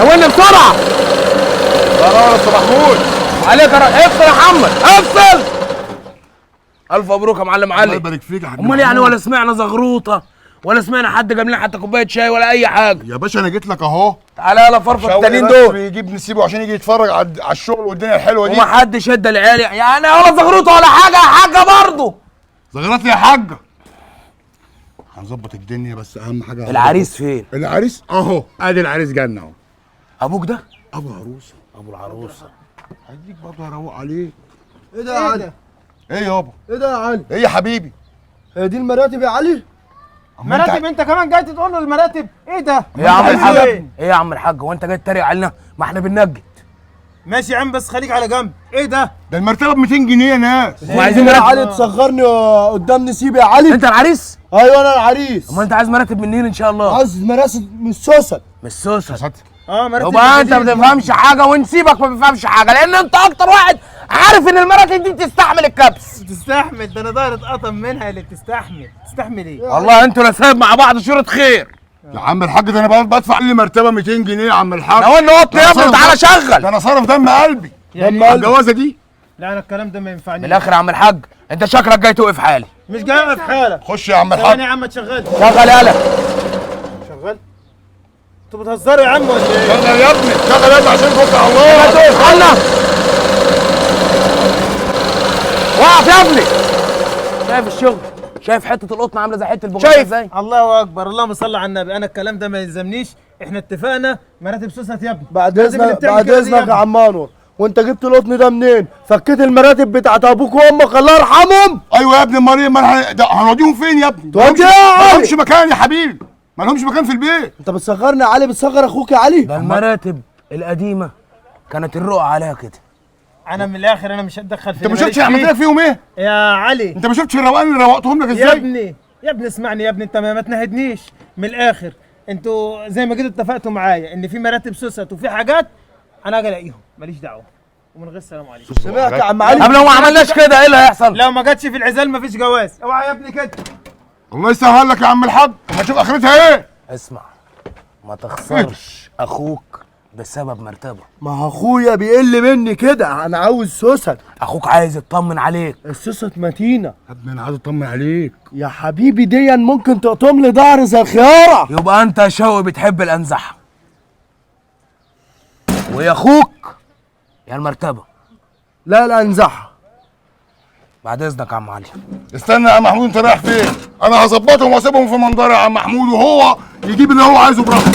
ناولني بسرعه. لا يا استاذ محمود عليك افصل يا محمد افصل. الف مبروك يا معلم علي. الله يبارك فيك يا حاج. امال يعني ولا سمعنا زغروطه ولا سمعنا حد جاب لنا حتى كوبايه شاي ولا اي حاجه. يا باشا انا جيت لك اهو. تعالى يلا فرفر التانيين دول. بيجيب نسيبه عشان يجي يتفرج على الشغل والدنيا الحلوه دي. ومحدش ادى العيال يعني ولا زغروطه ولا حاجه يا حاجه برضه. زغرت لي يا حاجه. هنظبط الدنيا بس اهم حاجه. العريس فين؟ العريس اهو. ادي العريس جالنا اهو. ابوك ده؟ ابو عروسه. ابو العروسه. هديك برضه هروق عليك. ايه ده يا علي؟ ايه يابا؟ ايه ده يا علي؟ ايه يا حبيبي؟ هي دي المراتب يا علي؟ مراتب؟ انت كمان جاي تقول له المراتب؟ ايه ده؟ ايه يا عم الحاج؟ ايه يا عم الحاج؟ هو انت جاي تتريق علينا؟ ما احنا بننجد. ماشي يا عم بس خليك على جنب. ايه ده؟ ده المرتبه ب 200 جنيه يا ناس. وعايزين يا مراتب. علي تصغرني قدام نسيب يا علي؟ انت العريس؟ ايوه انا العريس. امال انت عايز مراتب منين ان شاء الله؟ عايز مراسل من السوسن. من السوسه. مراتب. يبقى انت ما بتفهمش حاجه ونسيبك ما بيفهمش حاجه لان انت اكتر واحد عارف ان المراتب دي بتستحمل الكبس. تستحمل؟ ده انا ضهري اتقطم منها اللي بتستحمل. تستحمل ايه؟ والله انتوا نسايب مع بعض شورة خير. يا عم الحاج ده انا بدفع لي مرتبه 200 جنيه يا عم الحاج. لو ان قطن يا ابني تعالى شغل. ده انا صارف دم قلبي. يعني الجوازه دي. لا انا الكلام ده ما ينفعنيش. من الاخر يا عم الحاج انت شكلك جاي توقف حالي. مش جاي في حالك. خش يا عم ثواني الحاج. يا عم تشغل. شغل يالا. شغال؟ انتوا بتهزروا يا عم ولا ايه؟ شغل يا ابني شغل يا ابني عشان توكل على الله. استنى وقف يا ابني. شايف الشغل؟ شايف حته القطن عامله زي حته البغبغاء ازاي؟ الله اكبر. اللهم صل على النبي. انا الكلام ده ما يلزمنيش. احنا اتفقنا مراتب سوست يا ابني. بعد لازم اللي اذنك بتعمل بعد كده دي اذنك يا ابني. عم انور، وانت جبت القطن ده منين؟ فكيت المراتب بتاعت ابوك وامك الله يرحمهم؟ ايوه يا ابني امال ما هنوديهم فين يا ابني؟ تودي ايه يا ما علي؟ لهمش مكان يا حبيبي. ما لهمش مكان في البيت. انت بتصغرني يا علي، بتصغر اخوك يا علي؟ ده المراتب القديمه كانت الرقعه عليها كده. انا من الاخر انا مش هتدخل في انت ما شفتش عملت لك فيهم ايه؟ يا علي انت ما شفتش الروقان اللي روقتهم لك يا ازاي؟ ابني يا ابني اسمعني يا ابني. انت ما تنهدنيش. من الاخر انتوا زي ما كده اتفقتوا معايا ان في مراتب سوست وفي حاجات انا اجي الاقيهم ماليش دعوه. ومن غير السلام عليكم. سمعت يا عم علي؟ طب لو ما عملناش كده ايه اللي هيحصل؟ لو ما جاتش في العزال مفيش جواز. اوعى يا ابني كده. الله يسهل لك يا عم الحاج. ما تشوف اخرتها ايه؟ اسمع ما تخسرش اخوك بسبب مرتبه. ما هو اخويا بيقل مني كده، انا عاوز سوسن. اخوك عايز يطمن عليك. السوسن متينه يا ابني انا عايز اطمن عليك. يا حبيبي، دي ممكن تقطم لي ظهري زي الخياره. يبقى انت يا شوقي بتحب الانزحه ويا اخوك يا المرتبه. لا لا انزحها. بعد اذنك يا عم علي. استنى يا عم محمود انت رايح فين؟ انا هظبطهم واسيبهم في منظري يا عم محمود وهو يجيب اللي هو عايزه براحته.